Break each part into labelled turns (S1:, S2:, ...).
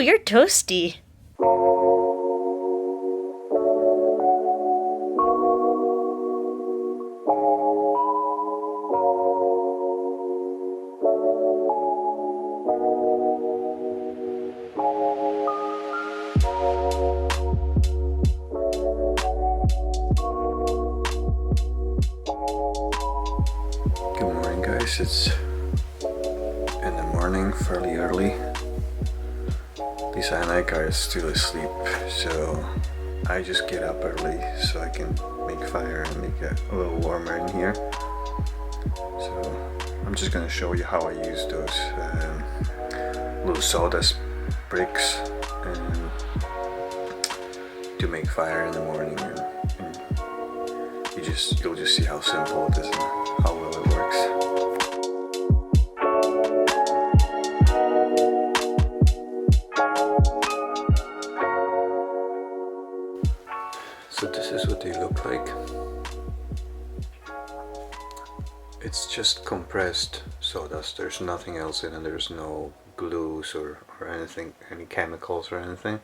S1: you're toasty.
S2: Good morning, guys. It's in the morning, fairly early. Lisa and Ika are still asleep, so I just get up early so I can make fire and make it a little warmer in here. So I'm just gonna show you how I use those little sawdust bricks to make fire in the morning, and you'll just see how simple it is and how well it works. So this is what they look like. It's just compressed sawdust. There's nothing else in it. There's no glues or anything, any chemicals or anything.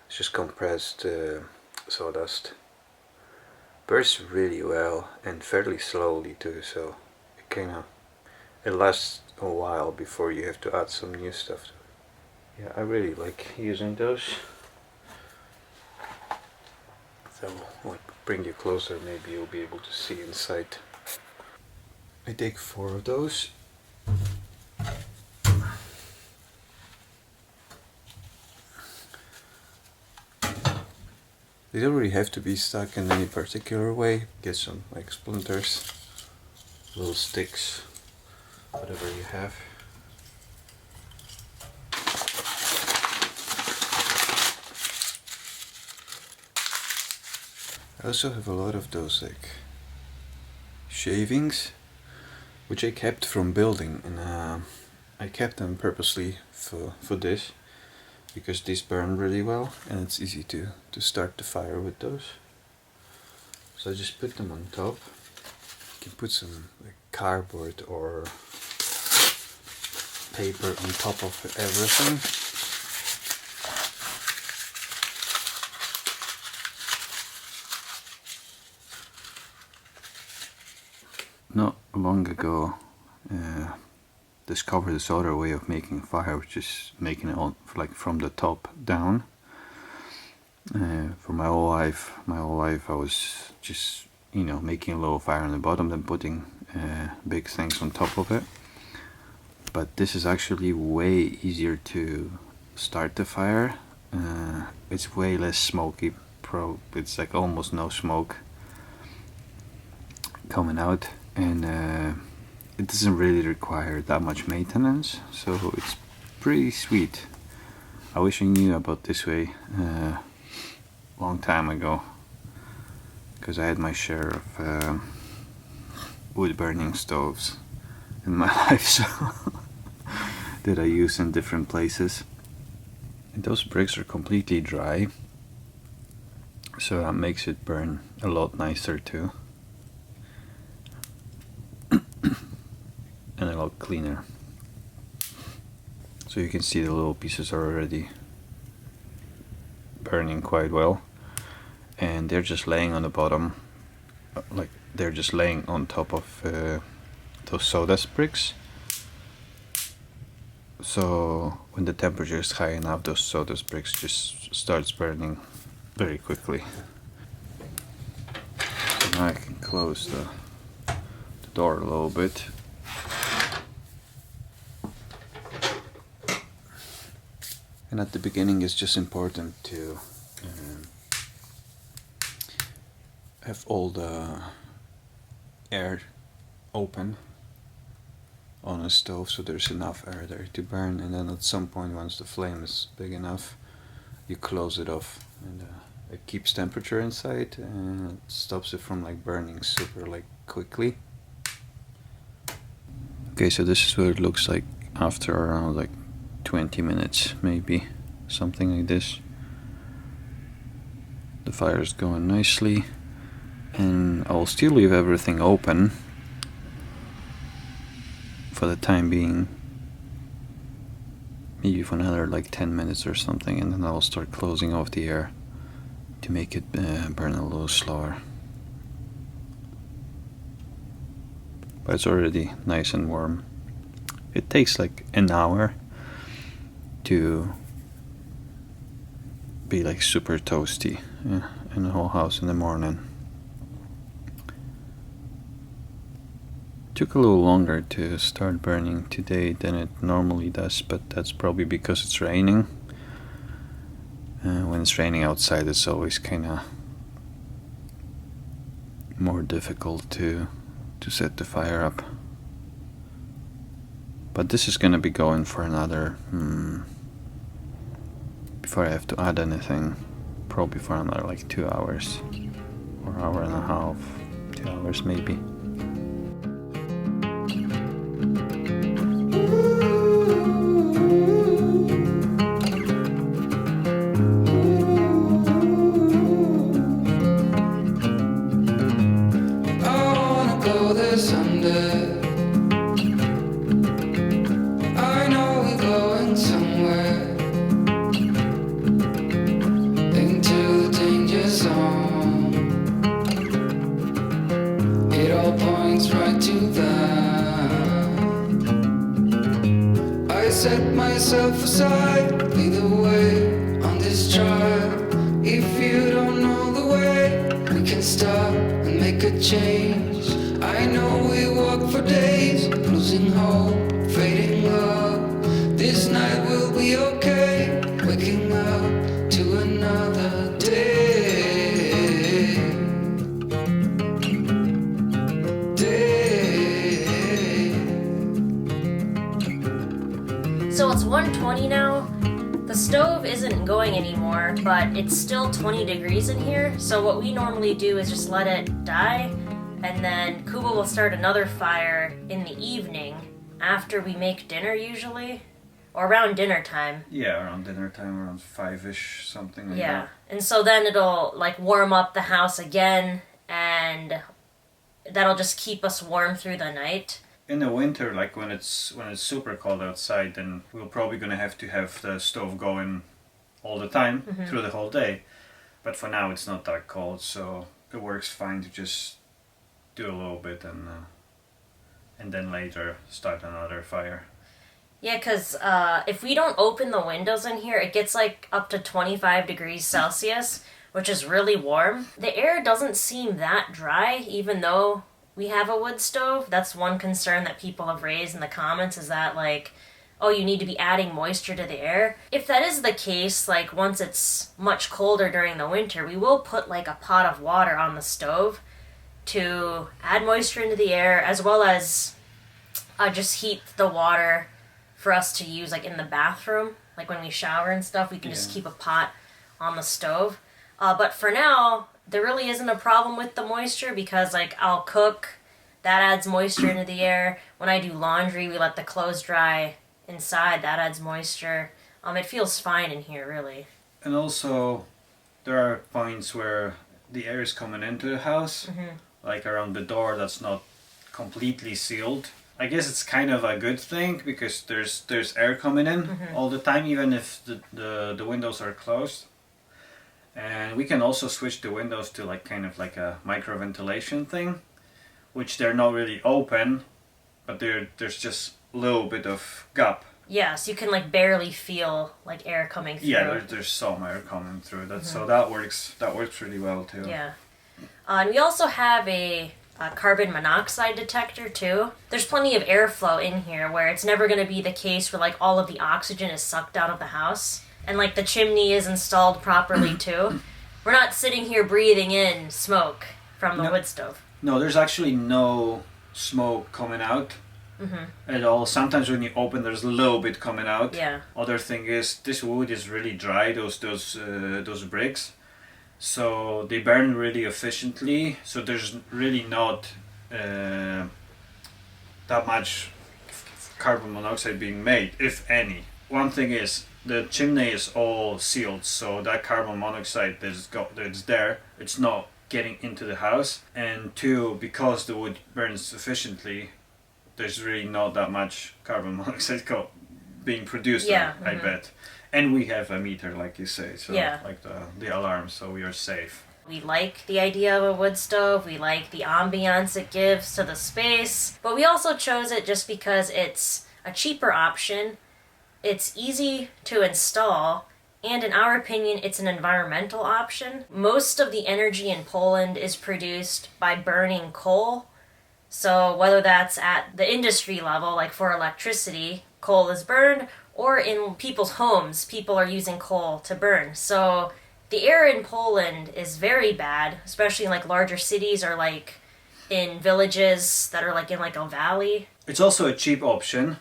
S2: It's just compressed sawdust. Burns really well and fairly slowly too, so it lasts a while before you have to add some new stuff to it. Yeah, I really like using those. So I'll bring you closer, maybe you'll be able to see inside. I take 4 of those. They don't really have to be stuck in any particular way. Get some like splinters, little sticks, whatever you have. I also have a lot of those like shavings, which I kept from building, and I kept them purposely for this, because these burn really well and it's easy to start the fire with those. So I just put them on top. You can put some like cardboard or paper on top of everything. Not long ago discovered this other way of making fire, which is making it on like from the top down. For my whole life I was just, you know, making a little fire on the bottom, then putting big things on top of it. But this is actually way easier to start the fire. It's way less smoky. It's like almost no smoke coming out, and it doesn't really require that much maintenance, so it's pretty sweet. I wish I knew about this way long time ago, because I had my share of wood burning stoves in my life, so that I use in different places. And those bricks are completely dry, so that makes it burn a lot nicer too. And a lot cleaner. So you can see the little pieces are already burning quite well, and they're just laying on the bottom, like they're just laying on top of those sawdust bricks. So when the temperature is high enough, those sawdust bricks just starts burning very quickly. So now I can close the door a little bit. And at the beginning it's just important to have all the air open on a stove, so there's enough air there to burn, and then at some point, once the flame is big enough, you close it off, and it keeps temperature inside and it stops it from like burning super like quickly. Okay, so this is what it looks like after around like 20 minutes, maybe something like this. The fire is going nicely, and I'll still leave everything open for the time being, maybe for another like 10 minutes or something, and then I'll start closing off the air to make it burn a little slower. But it's already nice and warm. It takes like an hour to be like super toasty in the whole house in the morning. Took a little longer to start burning today than it normally does, but that's probably because it's raining. When it's raining outside, it's always kind of more difficult to set the fire up. But this is gonna be going for another, before I have to add anything, probably for another like 2 hours, or hour and a half, 2 hours maybe.
S1: Set myself aside, lead the way on this trial. If you don't know the way, we can stop and make a change. I know we walk for days, losing hope, fading love. This night will be okay, waking up to another day.
S3: So it's 1:20 now. The stove isn't going anymore, but it's still 20 degrees in here. So what we normally do is just let it die, and then Kuba will start another fire in the evening after we make dinner usually, or around dinner time.
S2: Yeah, around dinner time, around 5-ish, something like that.
S3: Yeah, and so then it'll like warm up the house again, and that'll just keep us warm through the night.
S2: In the winter, like when it's super cold outside, then we're probably gonna have to have the stove going all the time through the whole day. But for now, it's not that cold, so it works fine to just do a little bit and then later start another fire.
S3: Yeah, because if we don't open the windows in here, it gets like up to 25 degrees Celsius, which is really warm. The air doesn't seem that dry, even though we have a wood stove. That's one concern that people have raised in the comments, is that like, oh, you need to be adding moisture to the air. If that is the case, like once it's much colder during the winter, we will put like a pot of water on the stove to add moisture into the air, as well as just heat the water for us to use like in the bathroom. Like when we shower and stuff, we can just keep a pot on the stove. But for now, there really isn't a problem with the moisture, because like I'll cook, that adds moisture into the air. When I do laundry, we let the clothes dry inside, that adds moisture. It feels fine in here, really.
S2: And also, there are points where the air is coming into the house, like around the door that's not completely sealed. I guess it's kind of a good thing, because there's air coming in all the time, even if the windows are closed. And we can also switch the windows to like kind of like a micro ventilation thing, which they're not really open, but there's just a little bit of gap.
S3: Yeah, so you can like barely feel like air coming through.
S2: Yeah, there's some air coming through. So that works really well too.
S3: Yeah. And we also have a carbon monoxide detector too. There's plenty of airflow in here, where it's never going to be the case where like all of the oxygen is sucked out of the house. And like the chimney is installed properly too. We're not sitting here breathing in smoke from the wood stove.
S2: No, there's actually no smoke coming out at all. Sometimes when you open, there's a little bit coming out.
S3: Yeah.
S2: Other thing is, this wood is really dry, those bricks. So they burn really efficiently. So there's really not that much carbon monoxide being made, if any. One thing is, the chimney is all sealed, so that carbon monoxide that's there, it's not getting into the house. And two, because the wood burns efficiently, there's really not that much carbon monoxide being produced.
S3: Yeah,
S2: I bet. And we have a meter, like you say, so
S3: Yeah.
S2: like the alarm, so we are safe.
S3: We like the idea of a wood stove, we like the ambiance it gives to the space, but we also chose it just because it's a cheaper option, it's easy to install, and in our opinion, it's an environmental option. Most of the energy in Poland is produced by burning coal, so whether that's at the industry level, like for electricity, coal is burned, or in people's homes, people are using coal to burn. So the air in Poland is very bad, especially in like larger cities or like in villages that are like in like a valley.
S2: It's also a cheap option,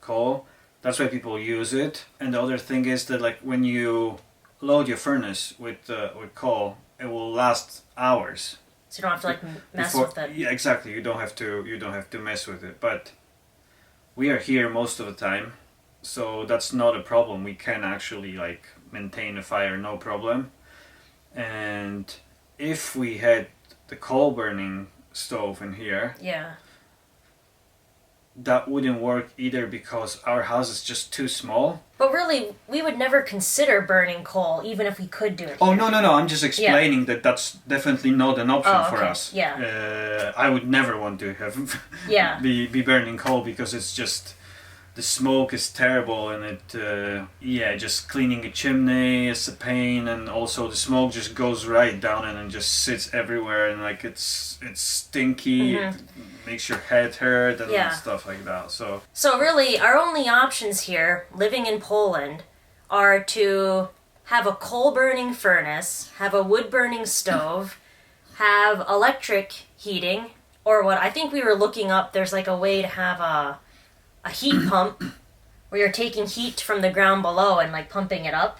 S2: coal. That's why people use it. And the other thing is that like when you load your furnace with coal, it will last hours.
S3: So you don't have to like mess
S2: Before,
S3: with it.
S2: yeah, exactly. You don't have to mess with it. But we are here most of the time, so that's not a problem. We can actually like maintain a fire, no problem. And if we had the coal burning stove in here,
S3: Yeah.
S2: that wouldn't work either because our house is just too small.
S3: But really, we would never consider burning coal, even if we could do it.
S2: Oh,
S3: here.
S2: no, I'm just explaining that that's definitely not an option
S3: Oh,
S2: for
S3: okay.
S2: us.
S3: Yeah.
S2: I would never want to have
S3: Yeah.
S2: be burning coal because it's just, the smoke is terrible and it, just cleaning a chimney is a pain, and also the smoke just goes right down and just sits everywhere, and like it's stinky, it makes your head hurt and
S3: Yeah.
S2: stuff like that.
S3: So really, our only options here, living in Poland, are to have a coal-burning furnace, have a wood-burning stove, have electric heating, or what I think we were looking up, there's like a way to have a heat pump where you're taking heat from the ground below and like pumping it up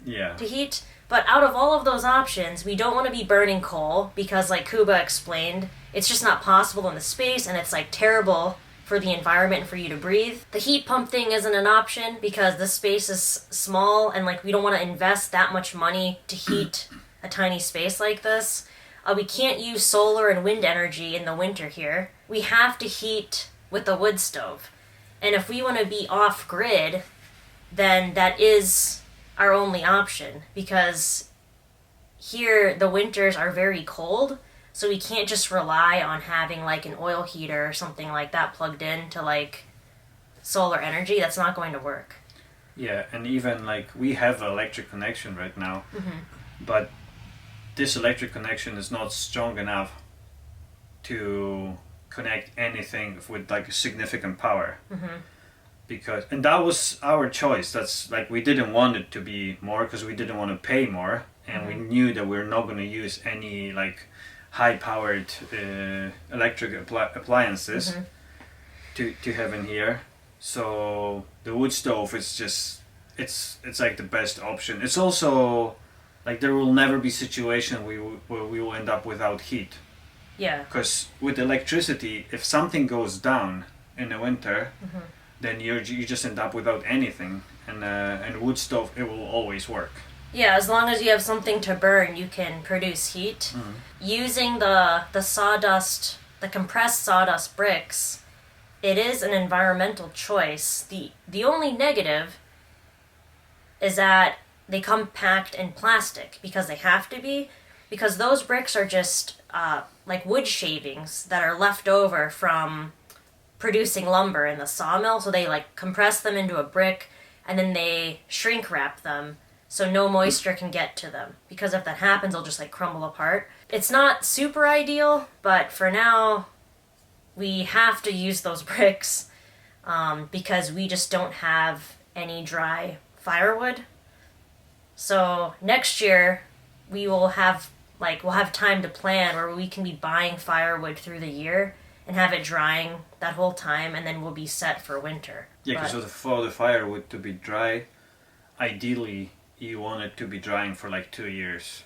S2: Yeah.
S3: to heat. But out of all of those options, we don't want to be burning coal because, like Kuba explained, it's just not possible in the space, and it's like terrible for the environment and for you to breathe. The heat pump thing isn't an option because the space is small, and like we don't want to invest that much money to heat a tiny space like this. We can't use solar and wind energy in the winter here. We have to heat with a wood stove. And if we want to be off grid, then that is our only option, because here the winters are very cold, so we can't just rely on having like an oil heater or something like that plugged in to like solar energy. That's not going to work.
S2: Yeah, and even like we have an electric connection right now, but this electric connection is not strong enough to connect anything with like a significant power. Because, and that was our choice. That's like, we didn't want it to be more because we didn't want to pay more, and we knew that we're not going to use any like high powered electric appliances to have in here. So the wood stove is just, it's like the best option. It's also like there will never be situation where we will end up without heat.
S3: Yeah.
S2: Because with electricity, if something goes down in the winter, then you just end up without anything. And wood stove, it will always work.
S3: Yeah, as long as you have something to burn, you can produce heat. Using the sawdust, the compressed sawdust bricks, it is an environmental choice. The only negative is that they come packed in plastic because they have to be, because those bricks are just like wood shavings that are left over from producing lumber in the sawmill. So they like compress them into a brick and then they shrink wrap them so no moisture can get to them, because if that happens they'll just like crumble apart. It's not super ideal, but for now we have to use those bricks because we just don't have any dry firewood. So next year we'll have time to plan where we can be buying firewood through the year and have it drying that whole time, and then we'll be set for winter.
S2: Yeah, because for the firewood to be dry, ideally you want it to be drying for like 2 years.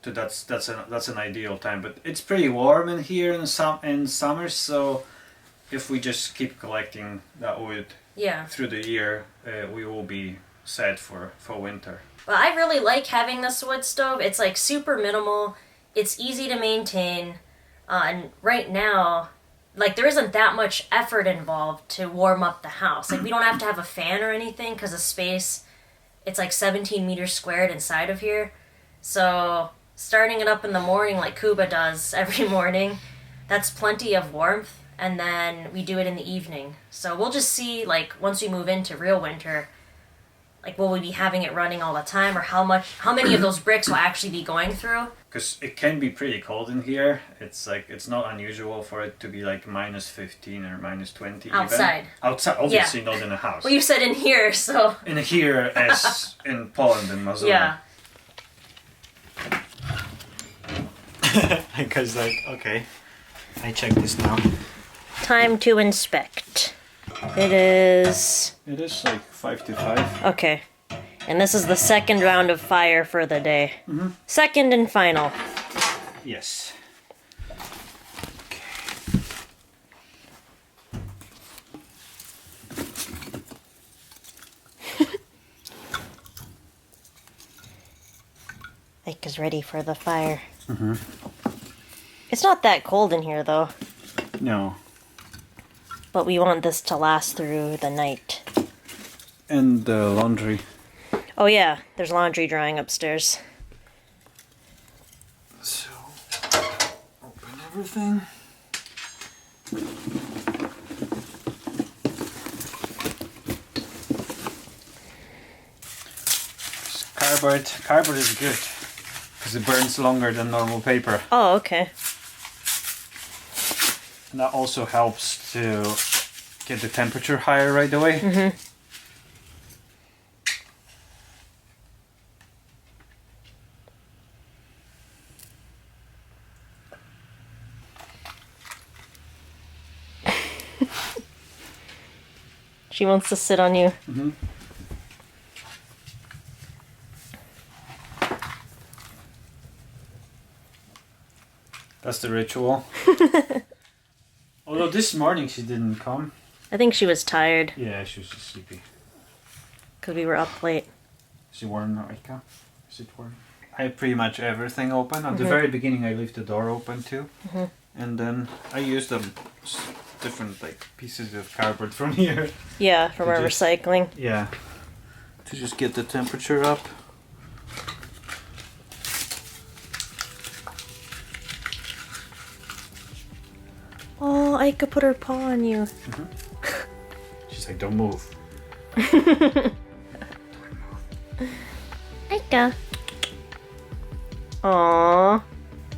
S2: So that's an ideal time. But it's pretty warm in here in summer, so if we just keep collecting that wood through the year, we will be set for winter.
S3: But I really like having this wood stove. It's like super minimal. It's easy to maintain. And right now, like there isn't that much effort involved to warm up the house. Like we don't have to have a fan or anything because the space, it's like 17 meters squared inside of here. So starting it up in the morning like Kuba does every morning, that's plenty of warmth. And then we do it in the evening. So we'll just see, like, once we move into real winter, like, will we be having it running all the time, or how many of those bricks will actually be going through?
S2: Because it can be pretty cold in here. It's like, it's not unusual for it to be like minus 15 or minus 20
S3: Outside.
S2: Even. Outside, obviously not in a house.
S3: Well, you said in here, so...
S2: In here as in Poland and Mazur.
S3: Yeah.
S2: Because like, okay, I check this now.
S3: Time to inspect. It is
S2: like 5 to 5.
S3: okay, and this is the second round of fire for the day.
S2: Mm-hmm.
S3: Second and final.
S2: Yes. Okay.
S3: Ike is ready for the fire.
S2: Mm-hmm.
S3: It's not that cold in here though.
S2: No.
S3: But we want this to last through the night.
S2: And the laundry.
S3: Oh yeah, there's laundry drying upstairs.
S2: So, open everything. Cardboard. Cardboard is good because it burns longer than normal paper.
S3: Oh, okay.
S2: And that also helps to get the temperature higher right away.
S3: Mm-hmm. She wants to sit on you.
S2: Mm-hmm. That's the ritual. Although this morning she didn't come.
S3: I think she was tired
S2: Yeah, she was just sleepy.
S3: because we were up late.
S2: Is it warm now, Ika? Is it warm? I have pretty much everything open. At the very beginning I leave the door open too.
S3: Mm-hmm.
S2: And then I use them different like pieces of cardboard from here.
S3: Yeah, from our
S2: Just-
S3: recycling.
S2: Yeah. To just get the temperature up.
S3: Oh, Ika put her paw on you.
S2: She's like, don't move.
S3: Ika. Aww.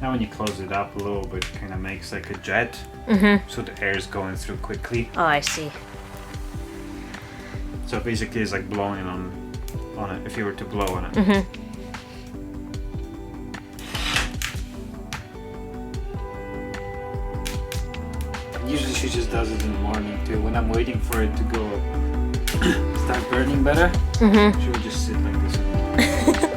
S2: Now when you close it up a little bit, it kind of makes like a jet.
S3: Mm-hmm.
S2: So the air is going through quickly.
S3: Oh, I see.
S2: So basically it's like blowing on it, if you were to blow on it.
S3: Mm-hmm.
S2: Usually she just does it in the morning too. When I'm waiting for it to go start burning better,
S3: Mm-hmm.
S2: she would just sit like this.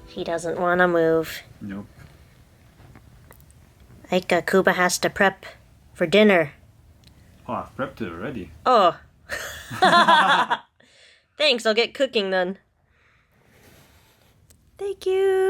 S3: He doesn't want to move.
S2: Nope.
S3: Ika, Kuba has to prep for dinner.
S2: Oh, I've prepped it already.
S3: Oh. Thanks, I'll get cooking then. Thank you.